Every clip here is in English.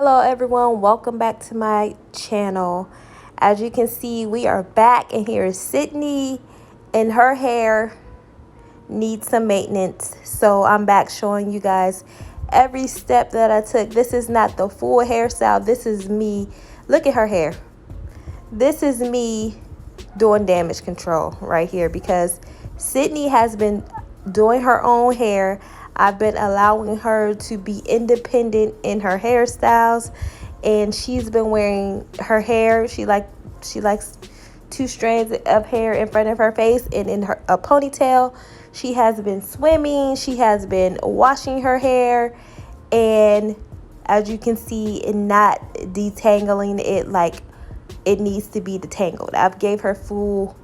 Hello everyone, welcome back to my channel. As you can see, we are back, and here is Sydney, and her hair needs some maintenance. So I'm back showing you guys every step that I took. This is not the full hairstyle. This is me. Look at her hair. This is me doing damage control right here because Sydney has been doing her own hair. I've been allowing her to be independent in her hairstyles, and she's been wearing her hair. She likes two strands of hair in front of her face and in a ponytail. She has been swimming. She has been washing her hair, and as you can see, and not detangling it like it needs to be detangled. I've gave her full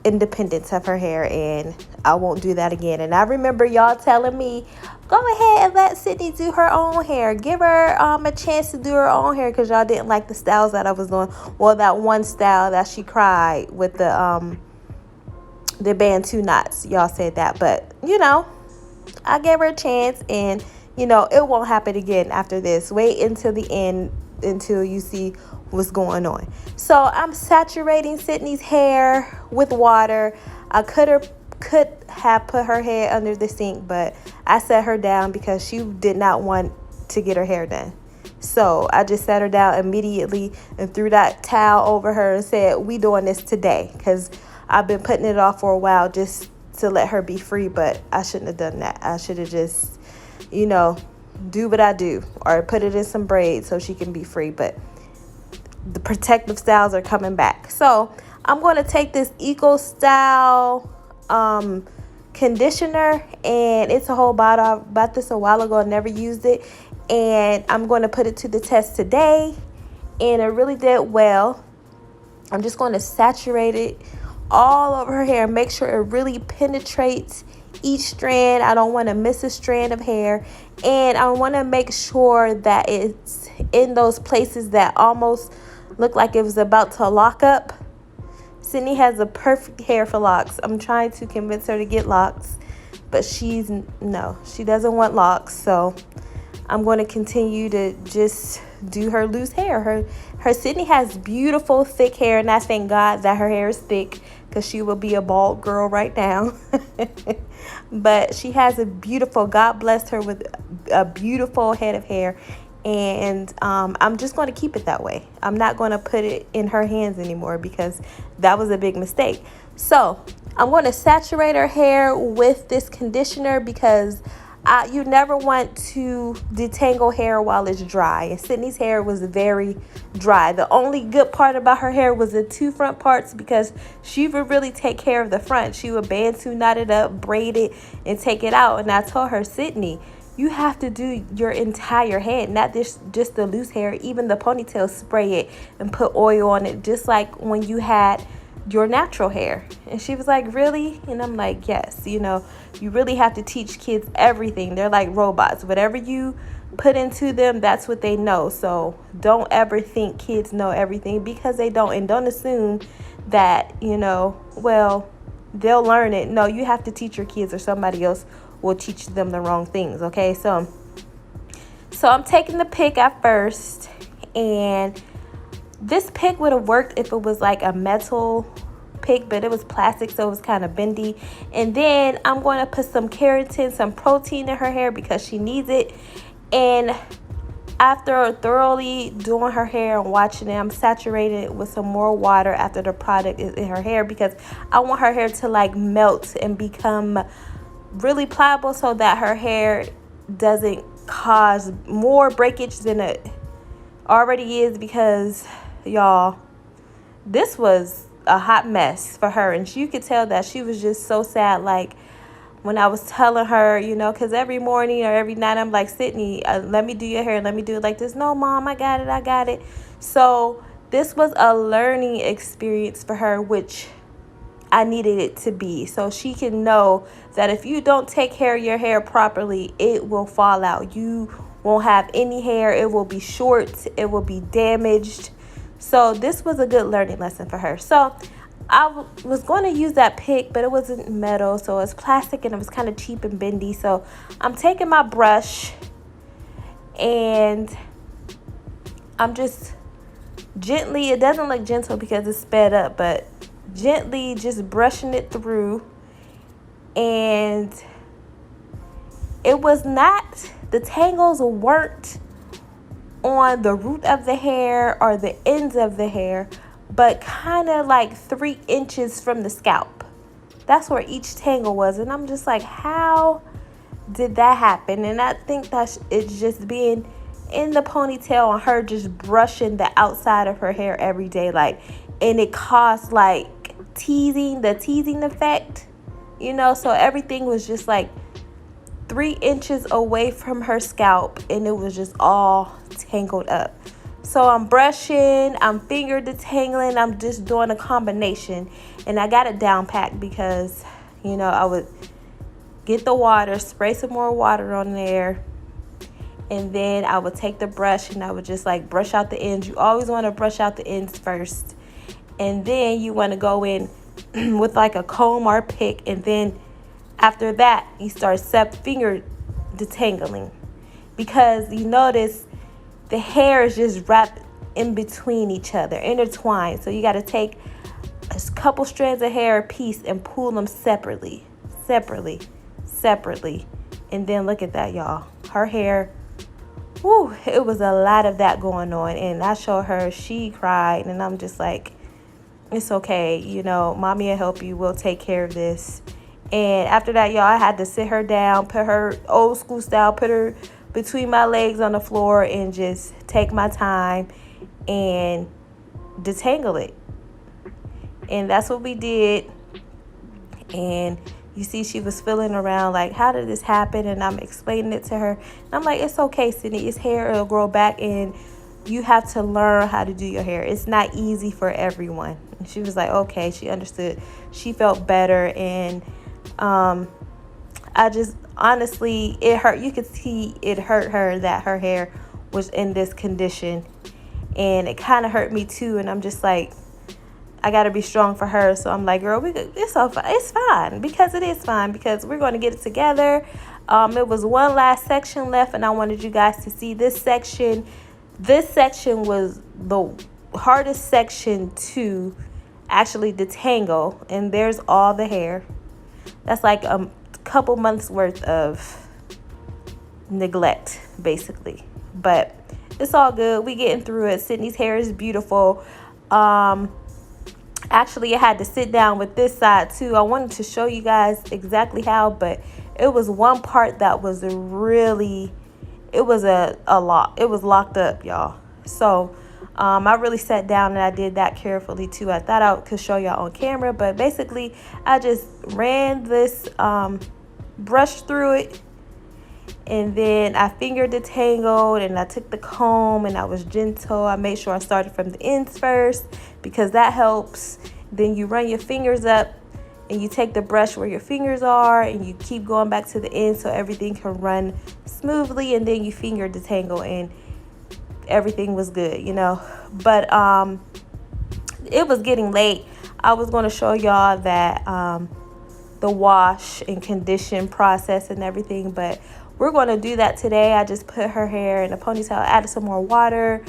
independence of her hair, and I won't do that again. And I remember y'all telling me, go ahead and let Sydney do her own hair, give her a chance to do her own hair, because y'all didn't like the styles that I was doing. Well, that one style that she cried with the band two knots, y'all said that, but I gave her a chance, and it won't happen again after this. Wait until the end until you see what's going on. So I'm saturating Sydney's hair with water. I could have put her hair under the sink, but I set her down because she did not want to get her hair done. So I just sat her down immediately and threw that towel over her and said, we doing this today, because I've been putting it off for a while just to let her be free, but I shouldn't have done that. I should have just do what I do, or put it in some braids so she can be free. But the protective styles are coming back. So I'm going to take this Eco Style conditioner, and it's a whole bottle. I bought this a while ago. I never used it, and I'm going to put it to the test today, and it really did well. I'm just going to saturate it all over her hair, make sure it really penetrates each strand. I don't want to miss a strand of hair, and I want to make sure that it's in those places that almost look like it was about to lock up. Sydney has a perfect hair for locks. I'm trying to convince her to get locks, but she doesn't want locks. So I'm going to continue to just do her loose hair. Her Sydney has beautiful thick hair, and I thank God that her hair is thick, because she will be a bald girl right now. But she has a beautiful, God blessed her with a beautiful head of hair, and I'm just going to keep it that way. I'm not going to put it in her hands anymore, because that was a big mistake. So I'm going to saturate her hair with this conditioner, because you never want to detangle hair while it's dry. And Sydney's hair was very dry. The only good part about her hair was the two front parts, because she would really take care of the front. She would bantu knot it up, braid it, and take it out. And I told her, Sydney, you have to do your entire head, not just the loose hair. Even the ponytail, spray it and put oil on it, just like when you had your natural hair. And she was like, really? And I'm like, yes. You really have to teach kids everything. They're like robots. Whatever you put into them, that's what they know. So don't ever think kids know everything, because they don't. And don't assume that well, they'll learn it. No, you have to teach your kids, or somebody else will teach them the wrong things. Okay, so I'm taking the pick at first, and this pick would have worked if it was like a metal pick, but it was plastic, so it was kind of bendy. And then I'm going to put some keratin, some protein in her hair, because she needs it. And after thoroughly doing her hair and watching it, I'm saturating it with some more water after the product is in her hair, because I want her hair to like melt and become really pliable, so that her hair doesn't cause more breakage than it already is. Because y'all, this was a hot mess for her, and you could tell that she was just so sad. Like when I was telling her, because every morning or every night I'm like, Sydney, let me do your hair, let me do it like this. No, Mom, I got it. So this was a learning experience for her, which I needed it to be, so she can know that if you don't take care of your hair properly, it will fall out. You won't have any hair. It will be short. It will be damaged. So this was a good learning lesson for her. So I was going to use that pick, but it wasn't metal, so it was plastic, and it was kind of cheap and bendy. So I'm taking my brush, and I'm just gently, it doesn't look gentle because it's sped up, but gently just brushing it through. And it was not, the tangles weren't on the root of the hair or the ends of the hair, but kind of like 3 inches from the scalp. That's where each tangle was. And I'm just like, how did that happen? And I think that it's just being in the ponytail and her just brushing the outside of her hair every day, like, and it caused like the teasing effect, you know. So everything was just like 3 inches away from her scalp, and it was just all tangled up. So I'm brushing, I'm finger detangling, I'm just doing a combination. And I got it down packed because, you know, I would get the water, spray some more water on there, and then I would take the brush and I would just like brush out the ends. You always want to brush out the ends first, and then you want to go in with like a comb or a pick, and then after that you start finger detangling, because you notice the hair is just wrapped in between each other, intertwined. So you got to take a couple strands of hair a piece and pull them separately. And then look at that, y'all. Her hair, whoo, it was a lot of that going on. And I showed her, she cried, and I'm just like, it's okay, you know, mommy will help you, we'll take care of this. And after that, y'all, I had to sit her down, put her old school style, put her between my legs on the floor, and just take my time and detangle it. And that's what we did. And you see, she was feeling around like, how did this happen? And I'm explaining it to her. And I'm like, it's okay, Sydney. It's hair. It'll grow back. And you have to learn how to do your hair. It's not easy for everyone. And she was like, okay. She understood. She felt better. And I just, honestly, it hurt. You could see it hurt her that her hair was in this condition. And it kind of hurt me too. And I'm just like, I got to be strong for her. So I'm like, girl, it's fine, because it is fine, because we're going to get it together. It was one last section left, and I wanted you guys to see this section. This section was the hardest section to actually detangle, and there's all the hair. That's like a couple months worth of neglect, basically. But it's all good. We getting through it. Sydney's hair is beautiful. Actually, I had to sit down with this side too. I wanted to show you guys exactly how, but it was one part that was really, it was a lot. It was locked up, y'all. So I really sat down and I did that carefully too. I thought I could show y'all on camera, but basically I just ran this brush through it, and then I finger detangled, and I took the comb and I was gentle. I made sure I started from the ends first, because that helps. Then you run your fingers up and you take the brush where your fingers are, and you keep going back to the end so everything can run smoothly, and then you finger detangle, and everything was good, you know. But it was getting late. I was going to show y'all that the wash and condition process and everything, but we're going to do that today. I just put her hair in a ponytail, added some more water,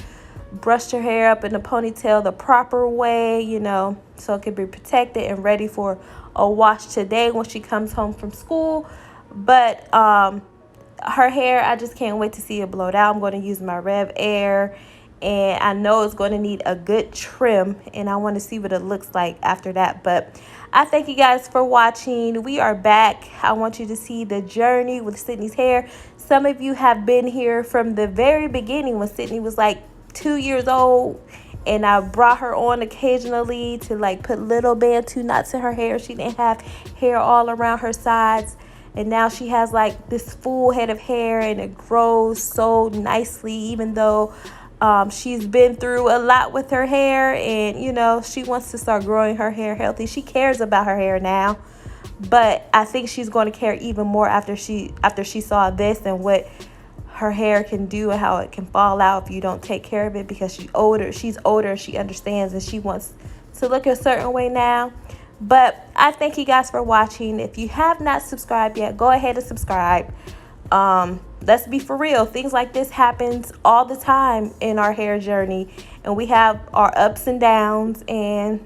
brushed her hair up in a ponytail the proper way, you know, so it can be protected and ready for a wash today when she comes home from school. But her hair, I just can't wait to see it blowed out. I'm going to use my Rev Air, and I know it's going to need a good trim, and I want to see what it looks like after that. But I thank you guys for watching. We are back. I want you to see the journey with Sydney's hair. Some of you have been here from the very beginning when Sydney was like 2 years old, and I brought her on occasionally to like put little bantu knots in her hair. She didn't have hair all around her sides, and now she has like this full head of hair, and it grows so nicely, even though she's been through a lot with her hair, and you know, she wants to start growing her hair healthy. She cares about her hair now, but I think she's going to care even more after she saw this and what her hair can do and how it can fall out if you don't take care of it, because she's older, she understands, and she wants to look a certain way now. But I thank you guys for watching. If you have not subscribed yet, go ahead and subscribe. let's be for real. Things like this happens all the time in our hair journey, and we have our ups and downs. And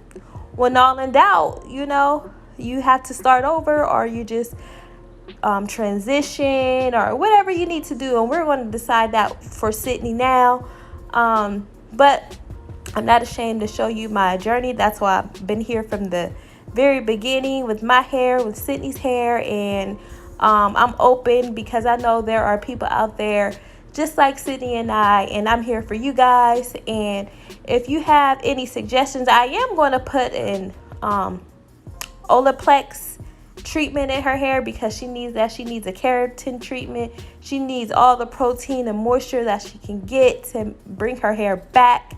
when all in doubt, you know, you have to start over, or you just transition, or whatever you need to do. And we're going to decide that for Sydney now. But I'm not ashamed to show you my journey. That's why I've been here from the very beginning with my hair, with Sydney's hair. And I'm open because I know there are people out there just like Sydney and I'm here for you guys. And if you have any suggestions, I am going to put in Olaplex treatment in her hair, because she needs that. She needs a keratin treatment. She needs all the protein and moisture that she can get to bring her hair back.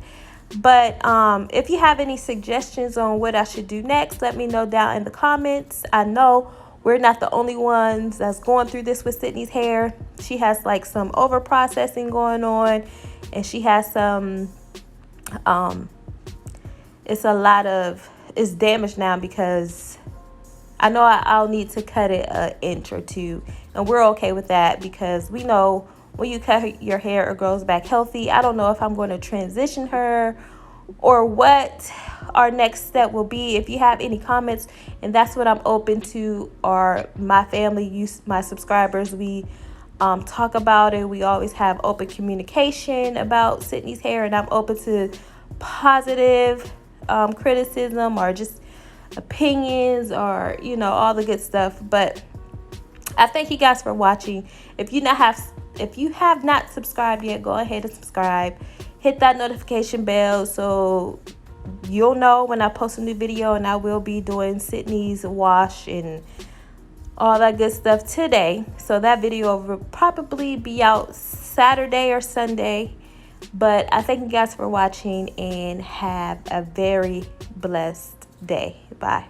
But if you have any suggestions on what I should do next, let me know down in the comments. I know we're not the only ones that's going through this with Sydney's hair. She has like some over processing going on, and she has some it's damaged now, because I know I'll need to cut it an inch or two, and we're okay with that, because we know when you cut your hair, it grows back healthy. I don't know if I'm going to transition her or what our next step will be. If you have any comments, and that's what I'm open to, or my family, my subscribers, we talk about it. We always have open communication about Sydney's hair, and I'm open to positive criticism, or just opinions, or you know, all the good stuff. But I thank you guys for watching. If you have not subscribed yet, go ahead and subscribe. Hit that notification bell so you'll know when I post a new video. And I will be doing Sydney's wash and all that good stuff today, so that video will probably be out Saturday or Sunday. But I thank you guys for watching, and have a very blessed day. Bye.